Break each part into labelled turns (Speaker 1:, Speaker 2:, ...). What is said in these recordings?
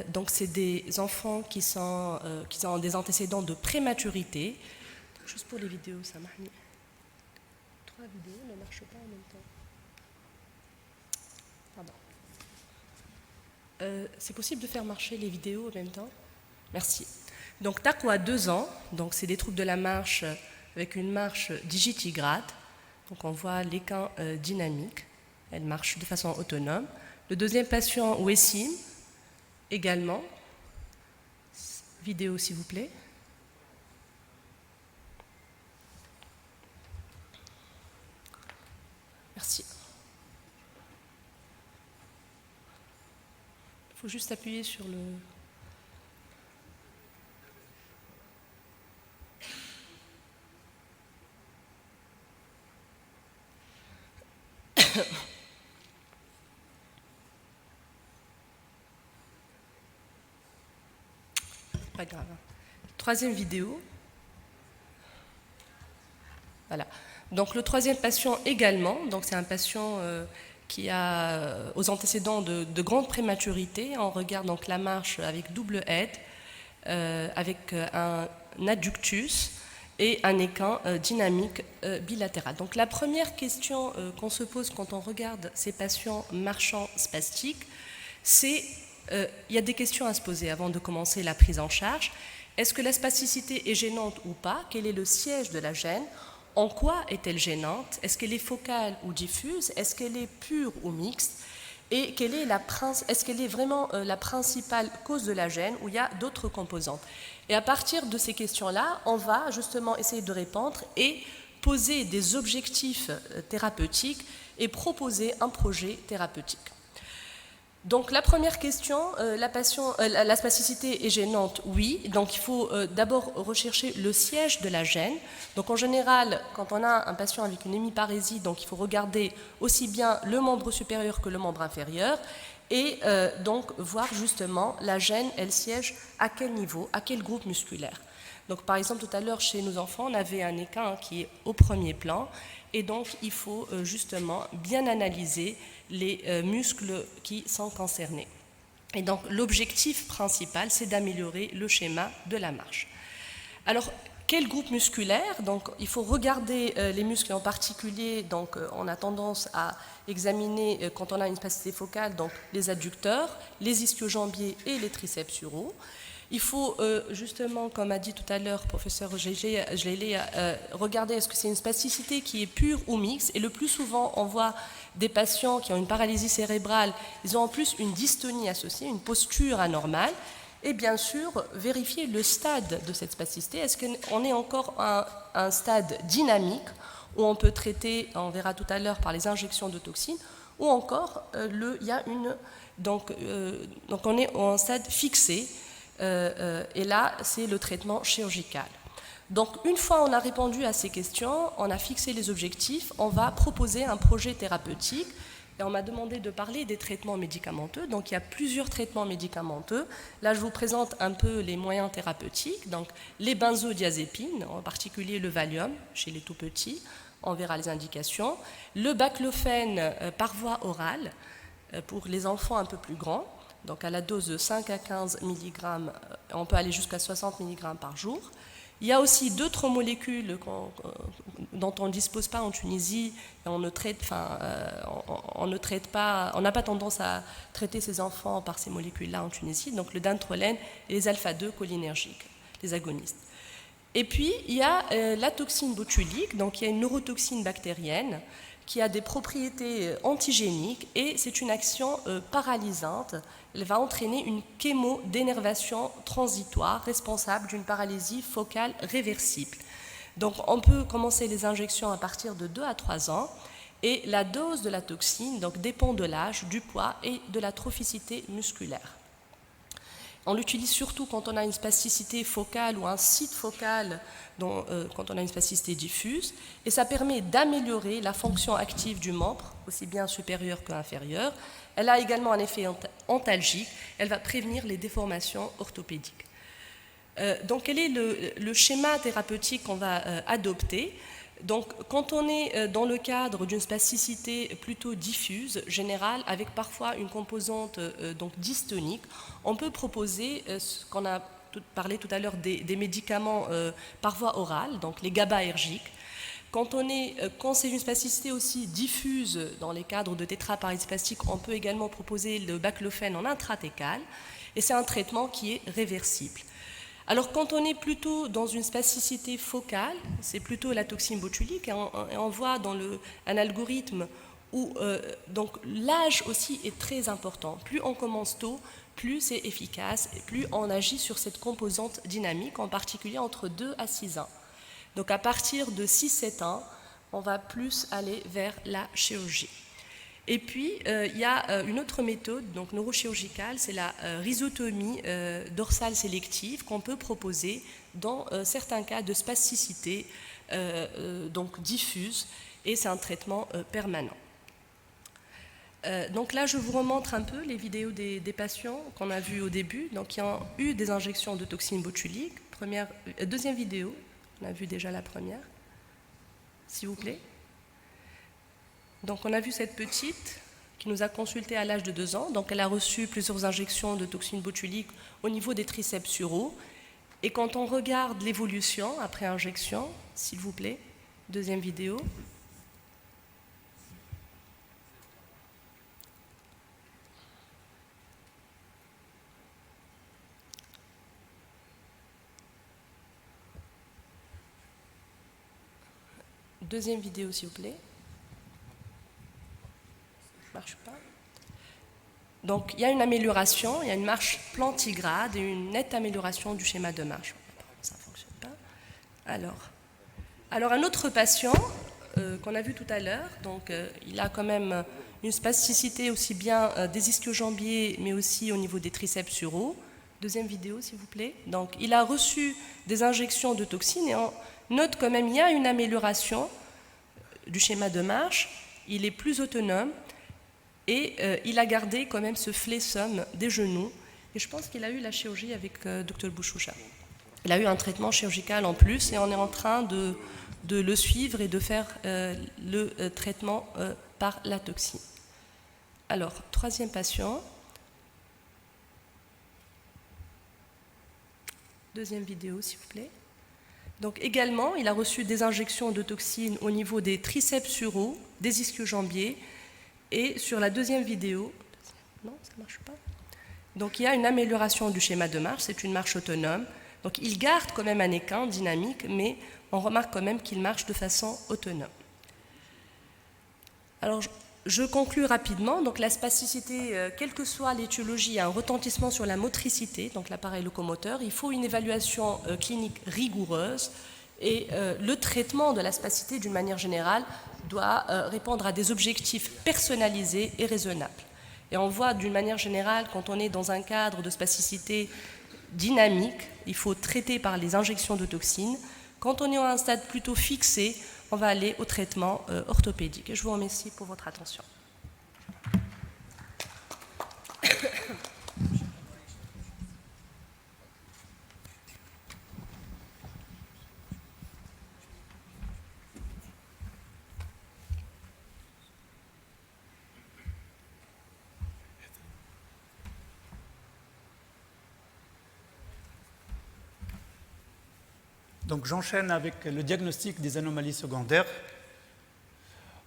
Speaker 1: Donc c'est des enfants qui ont des antécédents de prématurité. Juste pour les vidéos, ça m'a mis. 3 vidéos ne marchent pas en même temps. Pardon. C'est possible de faire marcher les vidéos en même temps? Merci. Donc Taqwa 2 ans, donc c'est des troubles de la marche avec une marche digitigrade. Donc on voit l'équin dynamique, elle marche de façon autonome. Le deuxième patient, Wessim, également. Vidéo s'il vous plaît. Merci. Il faut juste appuyer sur le... Pas grave. Troisième vidéo. Voilà. Donc le troisième patient également, donc c'est un patient qui a aux antécédents de grande prématurité. On regarde donc la marche avec double aide, avec un adductus et un équin dynamique bilatéral. Donc la première question qu'on se pose quand on regarde ces patients marchands spastiques, c'est il y a des questions à se poser avant de commencer la prise en charge. Est-ce que la spasticité est gênante ou pas? Quel est le siège de la gêne? En quoi est-elle gênante? Est-ce qu'elle est focale ou diffuse? Est-ce qu'elle est pure ou mixte? Et est-ce qu'elle est vraiment la principale cause de la gêne ou il y a d'autres composantes? Et à partir de ces questions-là, on va justement essayer de répondre et poser des objectifs thérapeutiques et proposer un projet thérapeutique. Donc la première question, la spasticité est gênante, oui. Donc il faut d'abord rechercher le siège de la gêne. Donc en général, quand on a un patient avec une hémiparésie, donc il faut regarder aussi bien le membre supérieur que le membre inférieur et donc voir justement la gêne, elle siège à quel niveau, à quel groupe musculaire. Donc par exemple tout à l'heure chez nos enfants, on avait un équin qui est au premier plan et donc il faut justement bien analyser les muscles qui sont concernés. Et donc l'objectif principal, c'est d'améliorer le schéma de la marche. Alors, quel groupe musculaire? Donc il faut regarder les muscles en particulier, donc on a tendance à examiner quand on a une spasticité focale, donc les adducteurs, les ischio-jambiers et les triceps suraux. Il faut justement, comme a dit tout à l'heure professeur Gelé, regarder est-ce que c'est une spasticité qui est pure ou mixte. Et le plus souvent, on voit des patients qui ont une paralysie cérébrale, ils ont en plus une dystonie associée, une posture anormale. Et bien sûr, vérifier le stade de cette spasticité. Est-ce qu'on est encore à un stade dynamique où on peut traiter, on verra tout à l'heure, par les injections de toxines, ou encore, donc on est en stade fixé. Et là, c'est le traitement chirurgical. Donc, une fois on a répondu à ces questions, on a fixé les objectifs, on va proposer un projet thérapeutique. Et on m'a demandé de parler des traitements médicamenteux. Donc, il y a plusieurs traitements médicamenteux. Là, je vous présente un peu les moyens thérapeutiques. Donc, les benzodiazépines, en particulier le Valium, chez les tout-petits. On verra les indications. Le baclofène par voie orale, pour les enfants un peu plus grands. Donc à la dose de 5 à 15 mg, on peut aller jusqu'à 60 mg par jour. Il y a aussi d'autres molécules dont on ne dispose pas en Tunisie et on n'a pas tendance à traiter ces enfants par ces molécules-là en Tunisie, donc le dantrolène et les alpha-2 cholinergiques, les agonistes. Et puis il y a la toxine botulique, donc il y a une neurotoxine bactérienne qui a des propriétés antigéniques et c'est une action paralysante. Elle va entraîner une chémodénervation transitoire responsable d'une paralysie focale réversible. Donc on peut commencer les injections à partir de 2 à 3 ans et la dose de la toxine donc, dépend de l'âge, du poids et de la trophicité musculaire. On l'utilise surtout quand on a une spasticité focale ou un site focal, quand on a une spasticité diffuse, et ça permet d'améliorer la fonction active du membre, aussi bien supérieur qu'inférieur. Elle a également un effet antalgique, elle va prévenir les déformations orthopédiques. Donc quel est le schéma thérapeutique qu'on va adopter? Donc, quand on est dans le cadre d'une spasticité plutôt diffuse, générale, avec parfois une composante donc dystonique, on peut proposer ce qu'on a parlé tout à l'heure des médicaments par voie orale, donc les GABAergiques. Quand c'est une spasticité aussi diffuse dans les cadres de tétraparésie spastique, on peut également proposer le baclofène en intratécal, et c'est un traitement qui est réversible. Alors quand on est plutôt dans une spasticité focale, c'est plutôt la toxine botulique, et on voit dans un algorithme où donc l'âge aussi est très important. Plus on commence tôt, plus c'est efficace, et plus on agit sur cette composante dynamique, en particulier entre 2 à 6 ans. Donc à partir de 6-7 ans, on va plus aller vers la chirurgie. Et puis, il y a une autre méthode donc neurochirurgicale, c'est la rhizotomie dorsale sélective qu'on peut proposer dans certains cas de spasticité donc diffuse, et c'est un traitement permanent. Donc là, je vous remontre un peu les vidéos des patients qu'on a vus au début, donc qui ont eu des injections de toxine botulique. Deuxième vidéo, on a vu déjà la première, s'il vous plaît. Donc on a vu cette petite qui nous a consulté à l'âge de 2 ans. Donc elle a reçu plusieurs injections de toxine botulique au niveau des triceps suraux. Et quand on regarde l'évolution après injection, s'il vous plaît, deuxième vidéo. Deuxième vidéo, s'il vous plaît. Marche pas. Donc il y a une amélioration, il y a une marche plantigrade et une nette amélioration du schéma de marche. Ça ne fonctionne pas. Alors un autre patient qu'on a vu tout à l'heure, donc il a quand même une spasticité aussi bien des ischio-jambiers mais aussi au niveau des triceps suraux. Deuxième vidéo s'il vous plaît. Donc il a reçu des injections de toxines et on note quand même il y a une amélioration du schéma de marche, il est plus autonome. Et il a gardé quand même ce flessum des genoux. Et je pense qu'il a eu la chirurgie avec Dr Bouchoucha. Il a eu un traitement chirurgical en plus et on est en train de le suivre et de faire le traitement par la toxine. Alors, troisième patient. Deuxième vidéo, s'il vous plaît. Donc également, il a reçu des injections de toxines au niveau des triceps suraux, des ischio-jambiers. Et sur la deuxième vidéo, non, ça ne marche pas. Donc il y a une amélioration du schéma de marche, c'est une marche autonome. Donc il garde quand même un équin dynamique, mais on remarque quand même qu'il marche de façon autonome. Alors je conclus rapidement. Donc la spasticité, quelle que soit l'étiologie, a un retentissement sur la motricité, donc l'appareil locomoteur. Il faut une évaluation clinique rigoureuse. Et le traitement de la spasticité, d'une manière générale, doit répondre à des objectifs personnalisés et raisonnables. Et on voit d'une manière générale, quand on est dans un cadre de spasticité dynamique, il faut traiter par les injections de toxines. Quand on est à un stade plutôt fixé, on va aller au traitement orthopédique. Et je vous remercie pour votre attention.
Speaker 2: Donc j'enchaîne avec le diagnostic des anomalies secondaires.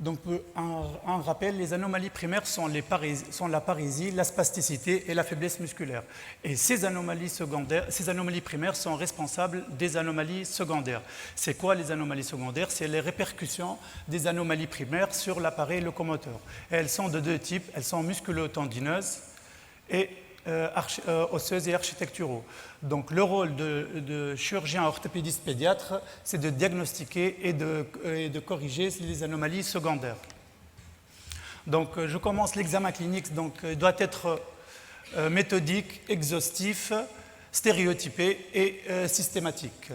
Speaker 2: Donc un rappel, les anomalies primaires sont la parésie, la spasticité et la faiblesse musculaire. Et ces anomalies primaires sont responsables des anomalies secondaires. C'est quoi les anomalies secondaires? C'est les répercussions des anomalies primaires sur l'appareil locomoteur. Et elles sont de 2 types, elles sont musculo-tendineuses et osseuses et architecturaux. Donc le rôle de chirurgien orthopédiste pédiatre, c'est de diagnostiquer et de corriger les anomalies secondaires. Donc je commence l'examen clinique, donc il doit être méthodique, exhaustif, stéréotypé et systématique.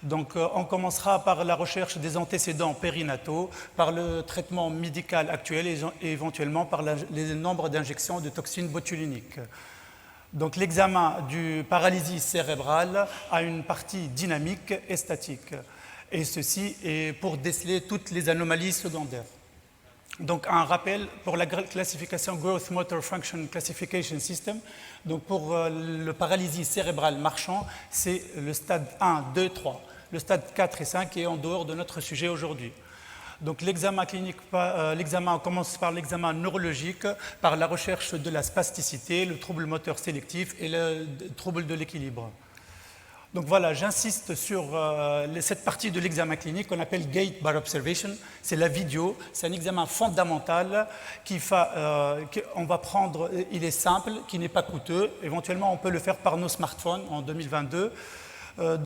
Speaker 2: Donc on commencera par la recherche des antécédents périnataux, par le traitement médical actuel et éventuellement par le nombre d'injections de toxines botuliniques. Donc l'examen du paralysie cérébrale a une partie dynamique et statique. Et ceci est pour déceler toutes les anomalies secondaires. Donc un rappel pour la classification Growth Motor Function Classification System. Donc pour le paralysie cérébrale marchand, c'est le stade 1, 2, 3. Le stade 4 et 5 est en dehors de notre sujet aujourd'hui. Donc l'examen clinique, on commence par l'examen neurologique, par la recherche de la spasticité, le trouble moteur sélectif et le trouble de l'équilibre. Donc voilà, j'insiste sur cette partie de l'examen clinique qu'on appelle Gait Bar Observation. C'est la vidéo, c'est un examen fondamental qu'on va prendre, il est simple, qui n'est pas coûteux. Éventuellement, on peut le faire par nos smartphones en 2022.